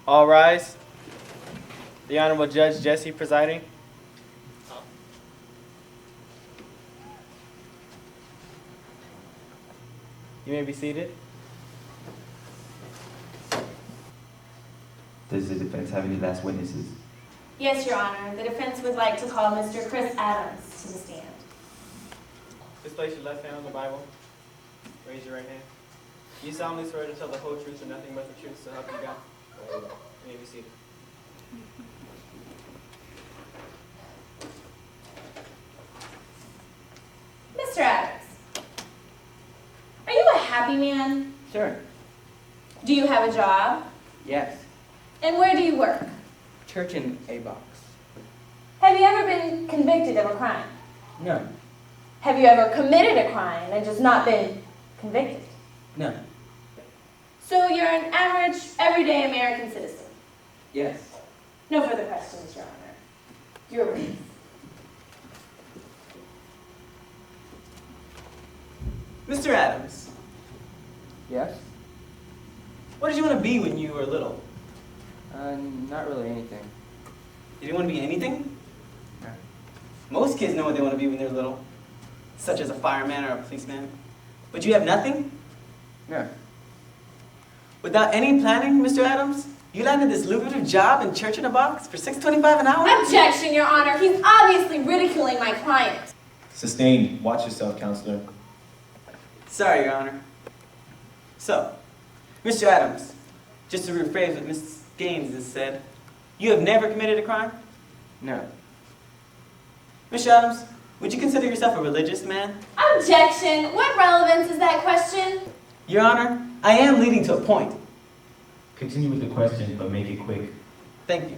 All rise. The Honorable Judge Jesse presiding. You may be seated. Does the defense have any last witnesses? Yes, Your Honor. The defense would like to call Mr. Chris Adams to the stand. Please place your left hand on the Bible. Raise your right hand. You solemnly swear to tell the whole truth and nothing but the truth, so help you God. You may be seated. Mr. Adams, are you a happy man? Sure. Do you have a job? Yes. And where do you work? Church in a box. Have you ever been convicted of a crime? No. Have you ever committed a crime and just not been convicted? No. So you're an average, everyday American citizen? Yes. No further questions, Your Honor. You're released. Mr. Adams, Yes? what did you want to be when you were little? Not really anything. You didn't want to be anything? No. Most kids know what they want to be when they're little, such as a fireman or a policeman. But you have nothing? No. Without any planning, Mr. Adams, you landed this lucrative job in Church in a Box for $6.25 an hour? Objection, Your Honor. He's obviously ridiculing my client. Sustained. Watch yourself, counselor. Sorry, Your Honor. So, Mr. Adams, just to rephrase what Ms. Gaines has said, you have never committed a crime? No. Mr. Adams, would you consider yourself a religious man? Objection. What relevance is that question? Your Honor, I am leading to a point. Continue with the question, but make it quick. Thank you.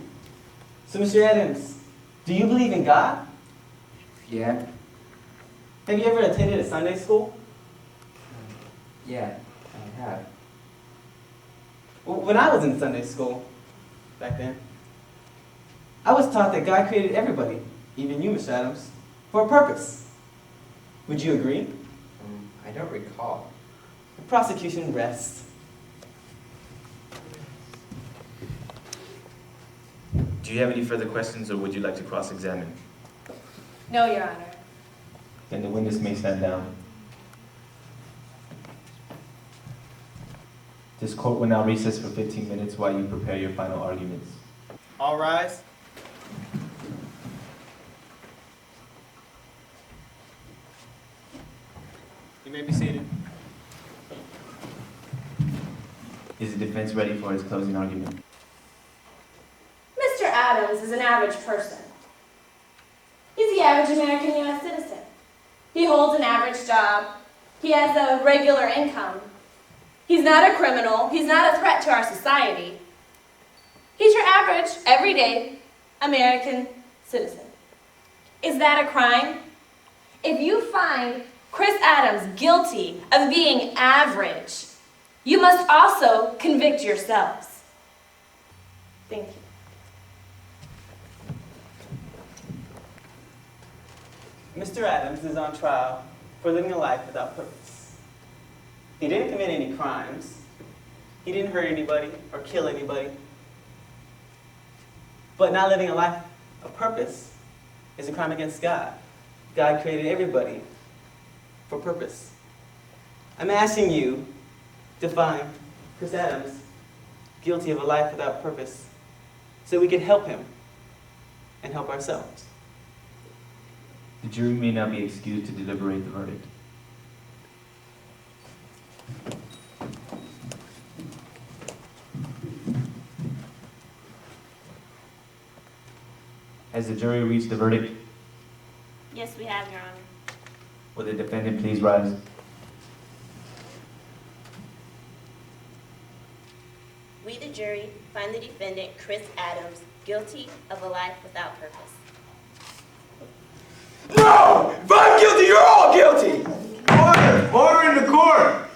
So, Mr. Adams, do you believe in God? Yeah? Have you ever attended a Sunday school? Yeah, I have. When I was in Sunday school, back then, I was taught that God created everybody, even you, Mr. Adams, for a purpose. Would you agree? I don't recall. The prosecution rests. Do you have any further questions, or would you like to cross-examine? No, Your Honor. Then the witness may stand down. This court will now recess for 15 minutes while you prepare your final arguments. All rise. You may be seated. Is the defense ready for its closing argument? Mr. Adams is an average person. He's the average American U.S. citizen. He holds an average job. He has a regular income. He's not a criminal. He's not a threat to our society. He's your average, everyday American citizen. Is that a crime? If you find Chris Adams guilty of being average, you must also convict yourselves. Thank you. Mr. Adams is on trial for living a life without purpose. He didn't commit any crimes. He didn't hurt anybody or kill anybody. But not living a life of purpose is a crime against God. God created everybody for purpose. I'm asking you to find Chris Adams guilty of a life without purpose so we can help him and help ourselves. The jury may now be excused to deliberate the verdict. Has the jury reached the verdict? Yes, we have, Your Honor. Will the defendant please rise? We, the jury, find the defendant, Chris Adams, guilty of a life without purpose. No! If I'm guilty, you're all guilty! Order! Order in the court!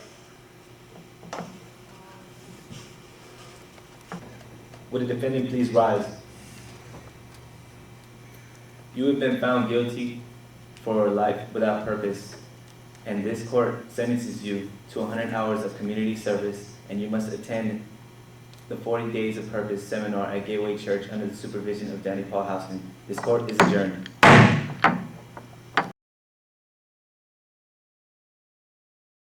Will the defendant please rise? You have been found guilty for life without purpose. and this court sentences you to 100 hours of community service, and you must attend the 40 Days of Purpose seminar at Gateway Church under the supervision of Danny Paul Housen. This court is adjourned.